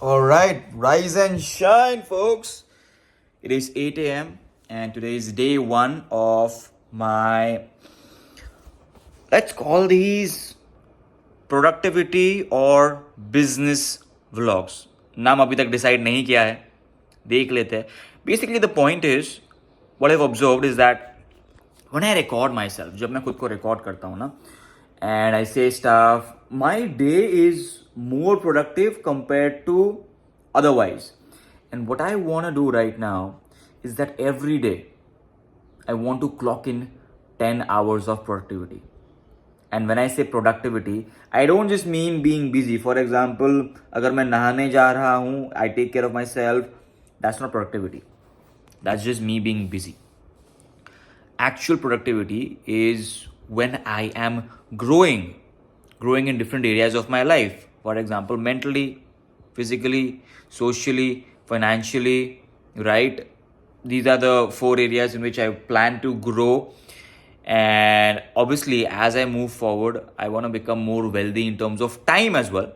All right, rise and shine, folks. It is 8 a.m. and today is day one of my, let's call these productivity or business vlogs. नाम अभी तक decide नहीं किया है, देख लेते हैं. Basically, the point is, what I've observed is that when I record myself, जब मैं खुद को रिकॉर्ड करता हूँ ना, and I say stuff, my day is more productive compared to otherwise. And what I want to do right now is that every day I want to clock in 10 hours of productivity. And when I say productivity, I don't just mean being busy. For example, अगर मैं नहाने जा रहा हूँ, I take care of myself, that's not productivity. That's just me being busy. Actual productivity is when I am growing in different areas of my life. For example, mentally, physically, socially, financially, right? These are the 4 areas in which I plan to grow. And obviously, as I move forward, I want to become more wealthy in terms of time as well.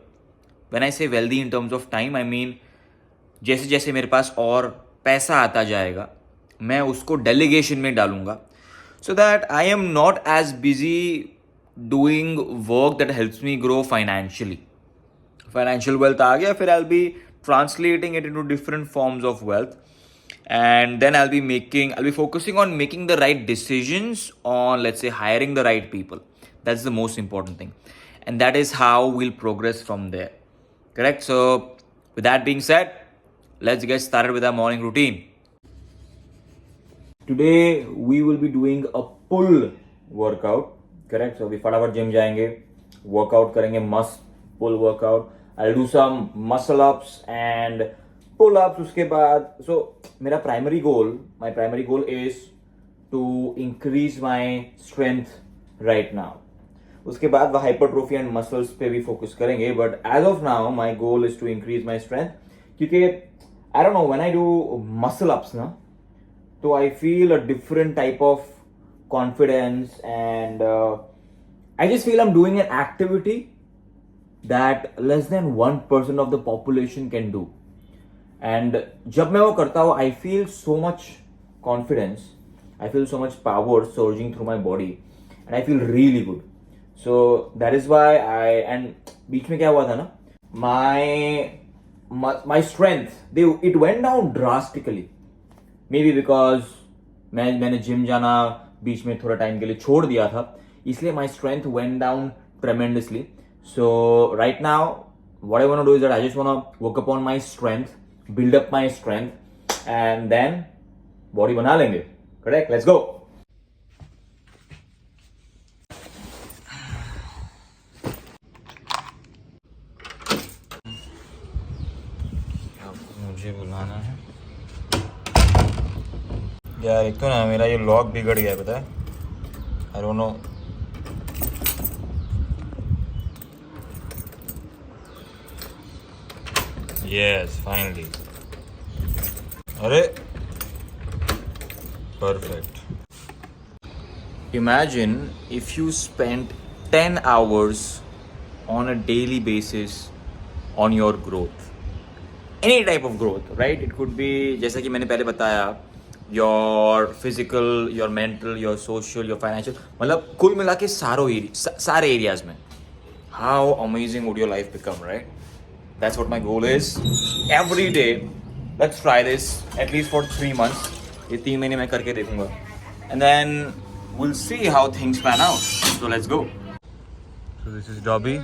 When I say wealthy in terms of time, I mean जैसे जैसे मेरे पास और पैसा आता जाएगा, मैं उसको delegation में डालूंगा, so that I am not as busy doing work that helps me grow financially. Financial wealth आ गया, फिर I'll be translating it into different forms of wealth, and then I'll be focusing on making the right decisions on, let's say, hiring the right people. That's the most important thing, and that is how we'll progress from there. Correct? So with that being said, let's get started with our morning routine. Today we will be doing a pull workout. Correct? So we फटाफट gym जाएंगे, workout करेंगे, must pull workout. I'll do some muscle ups and pull ups. उसके बाद, so my primary goal is to increase my strength right now. उसके बाद वो hypertrophy and muscles पे भी focus करेंगे. But as of now, my goal is to increase my strength. क्योंकि I don't know, when I do muscle ups ना, so I feel a different type of confidence, and I just feel I'm doing an activity that less than 1% of the population can do. And जब मैं वो करता हूँ, I feel so much confidence, I feel so much power surging through my body, and I feel really good. So that is why and बीच में क्या हुआ था ना, my strength, it went down drastically. Maybe because मैंने gym जाना बीच में थोड़ा time के लिए छोड़ दिया था, इसलिए my strength went down tremendously. So right now, what I want to do is that I just want to work upon my strength, build up my strength, and then body बना लेंगे. Correct? Let's go. मुझे बुलाना है यार. एक तो ना मेरा ये लॉक बिगड़ गया है, पता है. I don't know. Yes, finally. अरे perfect. Imagine if you spent 10 hours on a daily basis on your growth. Any type of growth, right? It could be, जैसा कि मैंने पहले बताया, your physical, your mental, your social, your financial, मतलब कुल मिला के सारे एरियाज में. How amazing would your life become, right? That's what my goal is. Every day, let's try this at least for 3 months. ये 3 महीने मैं करके देखूंगा. And then we'll see how things pan out. So let's go. So this is Dobby.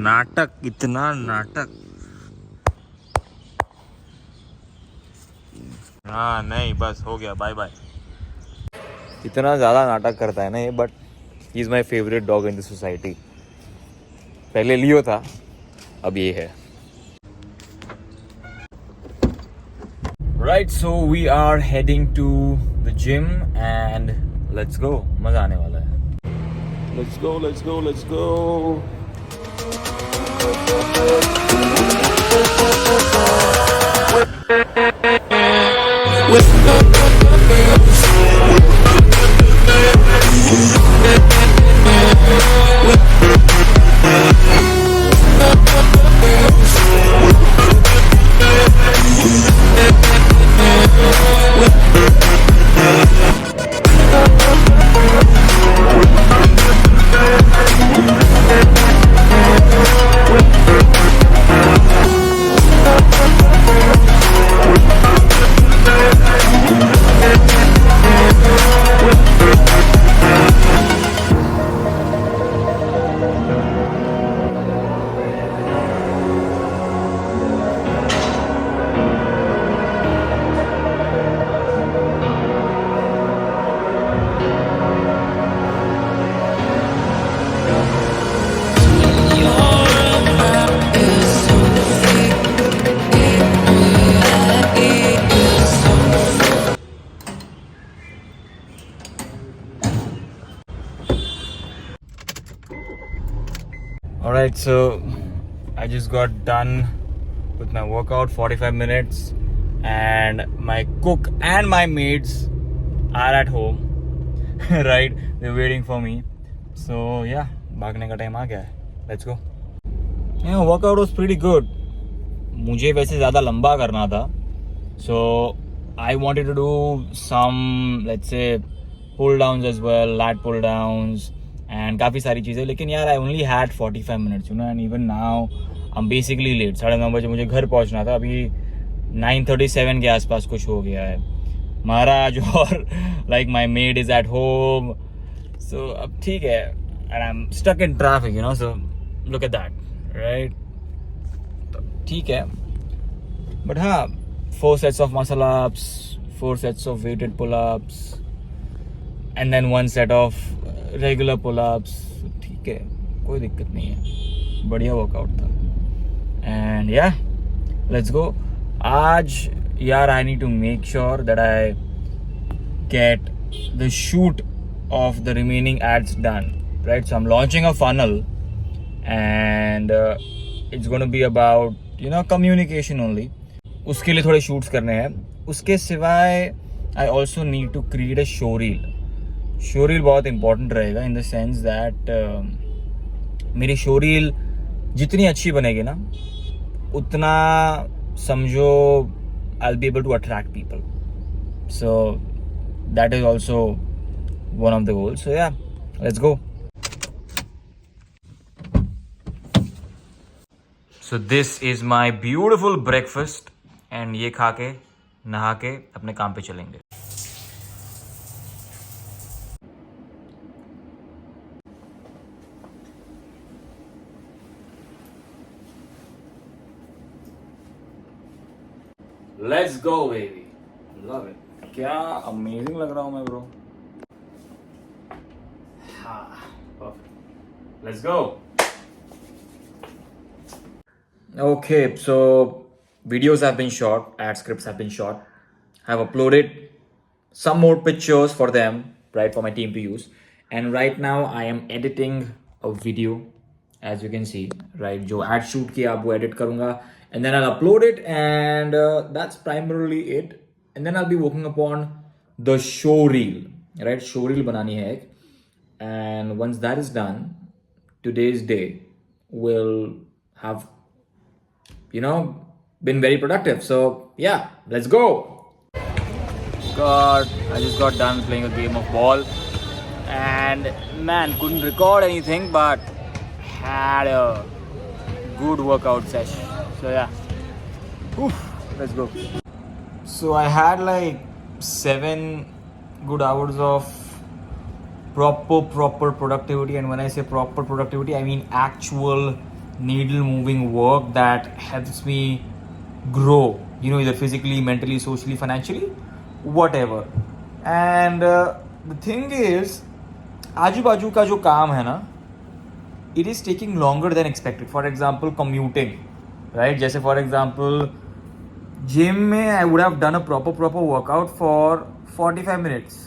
नाटक, इतना नाटक. हाँ नहीं, बस हो गया, बाय बाय. इतना ज़्यादा नाटक करता है ना ये, but he is my favourite dog in the society. पहले लियो था, अब ये है. Right, so we are heading to the gym and let's go. मजा आने वाला है. Let's go, let's go, let's go. Alright, so I just got done with my workout, 45 minutes, and my cook and my maids are at home. Right, they're waiting for me. So yeah, भागने का time आ गया है. Let's go. Yeah, workout was pretty good. मुझे वैसे ज़्यादा लंबा करना था. So I wanted to do some, let's say, pull downs as well, lat pull downs, and काफ़ी सारी चीज़ें. लेकिन यार I only had 45 minutes, you know, and even now I'm basically late. 9:30 बजे मुझे घर पहुंचना था. अभी 9:37 के आसपास कुछ हो गया है. महाराज और like my maid is at home. So अब ठीक है. And I'm stuck in traffic, you know, so look at that, right? तो ठीक है. But हाँ, 4 sets of muscle ups, 4 sets of weighted pull ups, and then 1 set of regular pull ups. ठीक है, कोई दिक्कत नहीं है. बढ़िया वर्कआउट था. And yeah, let's go. आज यार I need to make sure that I get the shoot of the remaining ads done, right? So I'm launching a funnel, and it's going to be about, you know, communication only. उसके लिए थोड़े shoots करने हैं. उसके सिवाय I also need to create a show reel. Show reel बहुत important रहेगा in the sense that मेरी show reel जितनी अच्छी बनेगी ना, उतना समझो I'll be able to attract people. So that is also one of the goals. So yeah, let's go. So this is my beautiful breakfast, and ये खा के नहा के अपने काम पे चलेंगे. Let's go, baby. Love it. क्या amazing लग रहा हूँ मैं, bro. हाँ, perfect. Let's go. Okay, so videos have been shot, ad scripts have been shot. I have uploaded some more pictures for them, right, for my team to use. And right now I am editing a video, as you can see, right, जो ad shoot किया वो edit करूँगा. And then I'll upload it, and that's primarily it. And then I'll be working upon the show reel, right? Show reel बनानी है एक. And once that is done, today's day will have, you know, been very productive. So yeah, let's go. God, I just got done playing a game of ball, and man, couldn't record anything, but had a good workout session. So yeah, let's go. So I had like 7 good hours of proper productivity, and when I say proper productivity, I mean actual needle moving work that helps me grow, you know, either physically, mentally, socially, financially, whatever. And the thing is, आजू बाजू का जो काम है ना, it is taking longer than expected. For example, commuting, right? जैसे for example, gym में I would have done a proper workout for 45 minutes.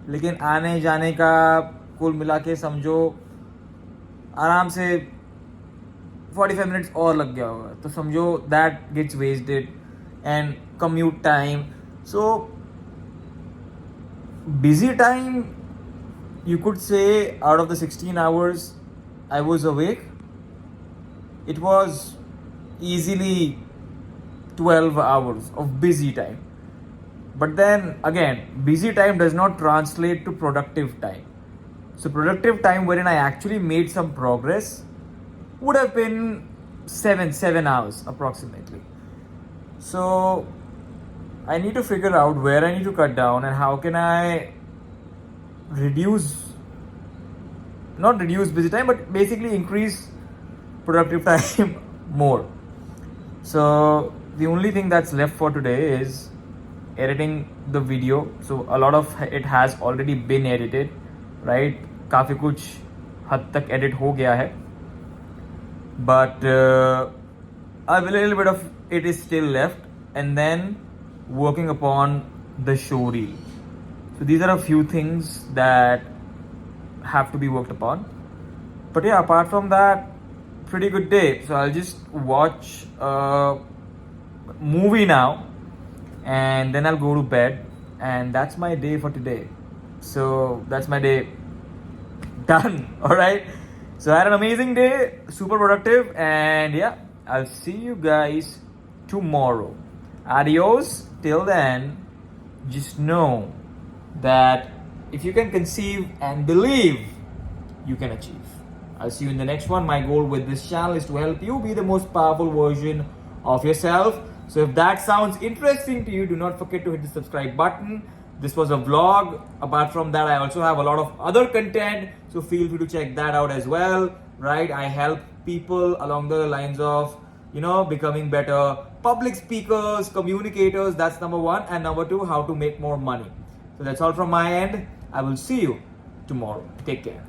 लेकिन आने जाने का कुल मिला के समझो आराम से 45 minutes और लग गया होगा. तो समझो that gets wasted, and commute time. So busy time, you could say out of the 16 hours I was awake, it was easily 12 hours of busy time. But then again, busy time does not translate to productive time. So productive time wherein I actually made some progress would have been 7 hours approximately. So I need to figure out where I need to cut down and how can I not reduce busy time, but basically increase productive time more. So the only thing that's left for today is editing the video. So a lot of it has already been edited, right? काफी कुछ हद तक edit हो गया है, but a little bit of it is still left, and then working upon the show reel. So these are a few things that have to be worked upon. But yeah, apart from that, pretty good day. So I'll just watch a movie now and then I'll go to bed. And that's my day for today. So that's my day done. All right. So I had an amazing day, super productive. And yeah, I'll see you guys tomorrow. Adios. Till then, just know that if you can conceive and believe, you can achieve. I'll see you in the next one. My goal with this channel is to help you be the most powerful version of yourself. So if that sounds interesting to you, do not forget to hit the subscribe button. This was a vlog. Apart from that, I also have a lot of other content. So feel free to check that out as well. Right? I help people along the lines of, becoming better public speakers, communicators. That's number one. And number two, how to make more money. So that's all from my end. I will see you tomorrow. Take care.